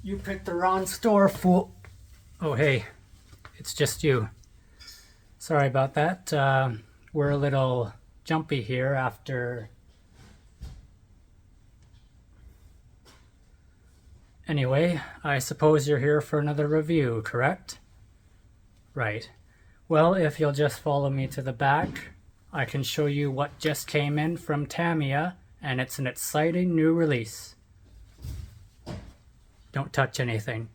You picked the wrong store, fool. Oh, hey, it's just you. Sorry about that. We're a little jumpy here after... Anyway, I suppose you're here for another review, correct? Right. Well, if you'll just follow me to the back, I can show you what just came in from Tamiya, and it's an exciting new release. Don't touch anything.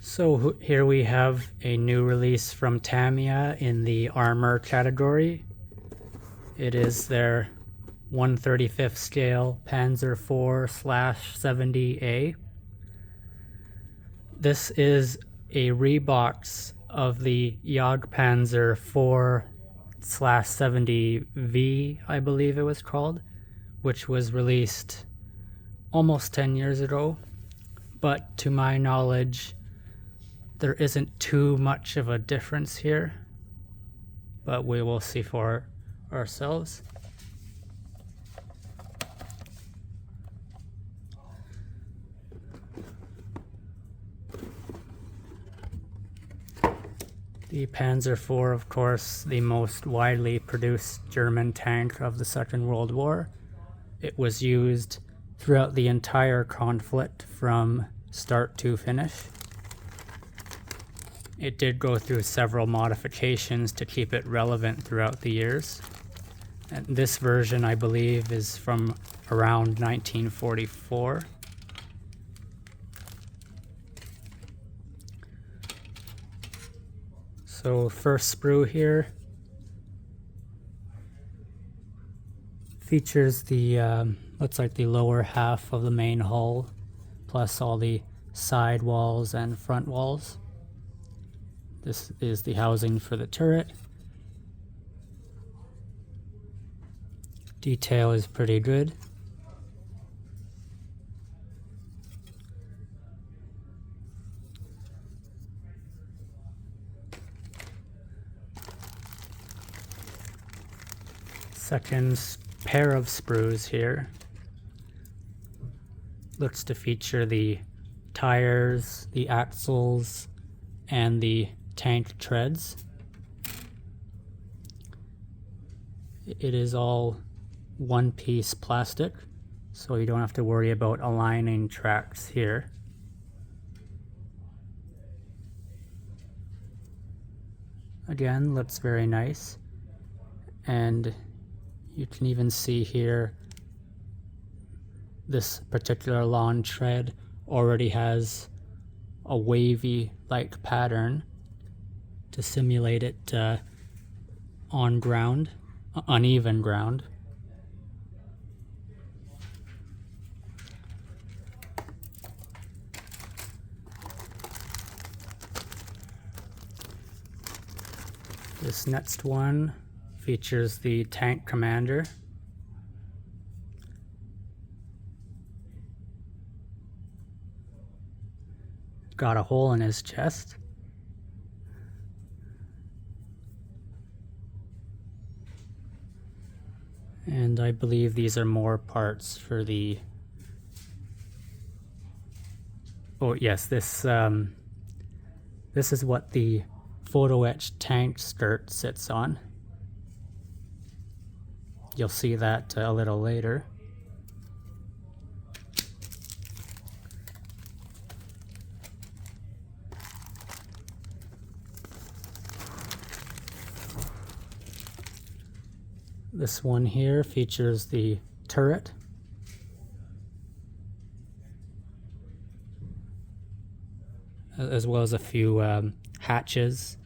So here we have a new release from Tamiya in the armor category. It is their 1/35th scale Panzer 4/70A. This is a rebox of the Panzer 4/70V, I believe it was called, which was released almost 10 years ago. But to my knowledge, there isn't too much of a difference here, but we will see for ourselves. The Panzer IV, of course, the most widely produced German tank of the Second World War. It was used throughout the entire conflict from start to finish. It did go through several modifications to keep it relevant throughout the years. And this version, I believe, is from around 1944. So first sprue here features the looks like the lower half of the main hull, plus all the side walls and front walls. This is the housing for the turret. Detail is pretty good. Second pair of sprues here looks to feature the tires, the axles, and the tank treads. It is all one-piece plastic, so you don't have to worry about aligning tracks here. Again, looks very nice. And you can even see here this particular lawn tread already has a wavy-like pattern to simulate it on ground, uneven ground. This next one features the tank commander. Got a hole in his chest. And I believe these are more parts for the... Oh yes, this is what the photo-etched tank skirt sits on. You'll see that a little later. This one here features the turret. As well as a few hatches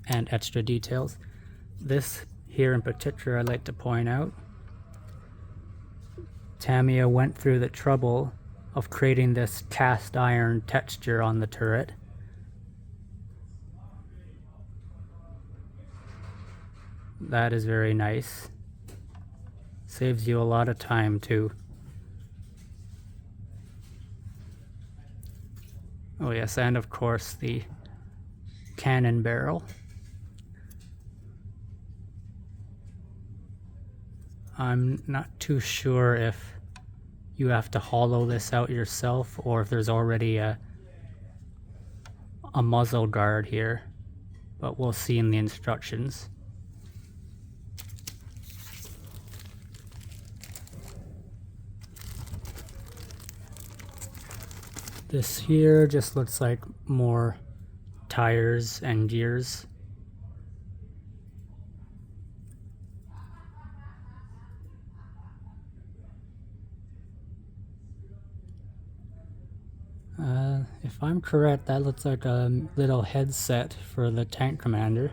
and extra details. This here in particular, I'd like to point out, Tamiya went through the trouble of creating this cast iron texture on the turret. That is very nice. Saves you a lot of time too. Oh yes, and of course the cannon barrel. I'm not too sure if you have to hollow this out yourself, or if there's already a muzzle guard here, but we'll see in the instructions. This here just looks like more tires and gears. If I'm correct, that looks like a little headset for the tank commander.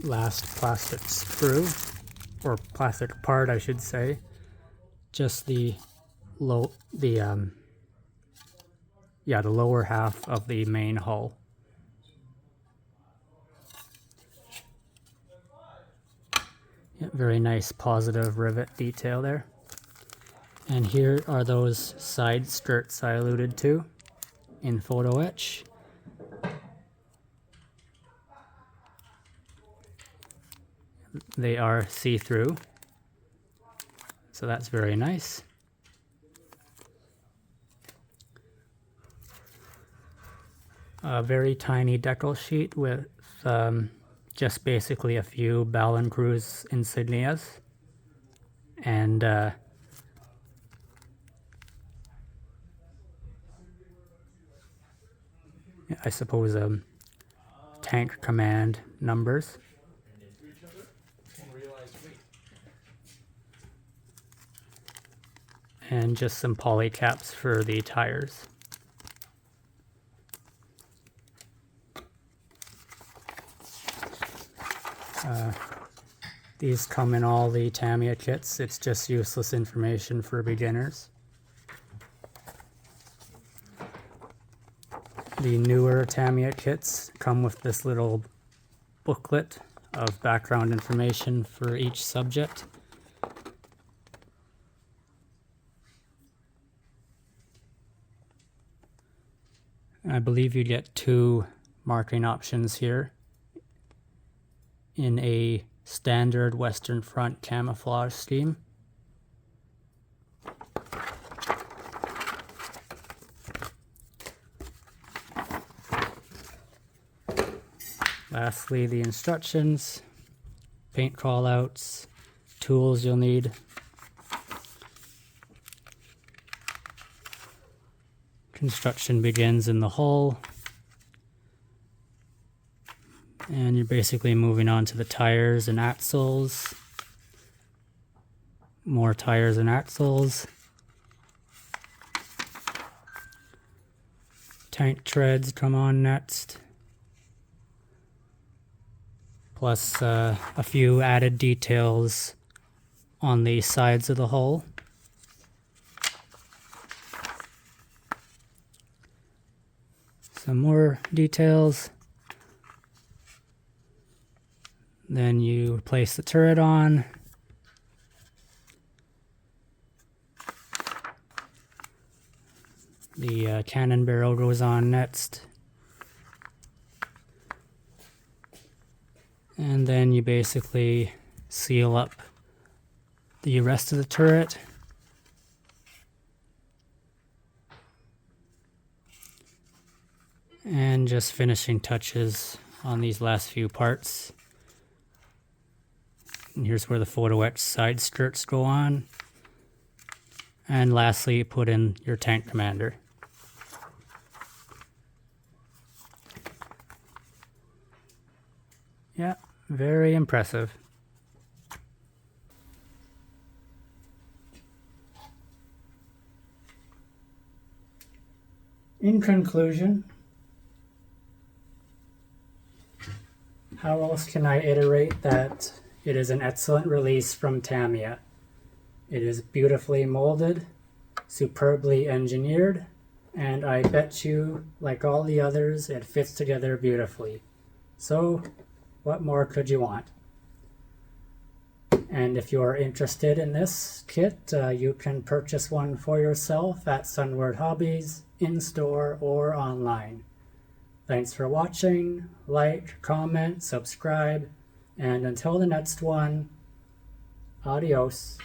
Last plastic screw, or plastic part I should say, just the lower half of the main hull. Yeah, very nice positive rivet detail there. And here are those side skirts I alluded to in photo etch. They are see-through, so that's very nice. A very tiny decal sheet with just basically a few Ballon Cruise insignias, and I suppose tank command numbers. And just some poly caps for the tires. These come in all the Tamiya kits. It's just useless information for beginners. The newer Tamiya kits come with this little booklet of background information for each subject. I believe you get 2 marking options here in a standard Western Front camouflage scheme. Lastly, the instructions, paint callouts, tools you'll need. Construction begins in the hull, and you're basically moving on to the tires and axles. More tires and axles. Tank treads come on next, plus a few added details on the sides of the hull. Some more details. Then you place the turret on. The cannon barrel goes on next. And then you basically seal up the rest of the turret. And just finishing touches on these last few parts. And here's where the photo etch side skirts go on. And lastly, put in your tank commander. Yeah, very impressive. In conclusion, how else can I iterate that it is an excellent release from Tamiya? It is beautifully molded, superbly engineered, and I bet you, like all the others, it fits together beautifully. So, what more could you want? And if you're interested in this kit, you can purchase one for yourself at Sunward Hobbies, in-store or online. Thanks for watching. Like, comment, subscribe, and until the next one, adios.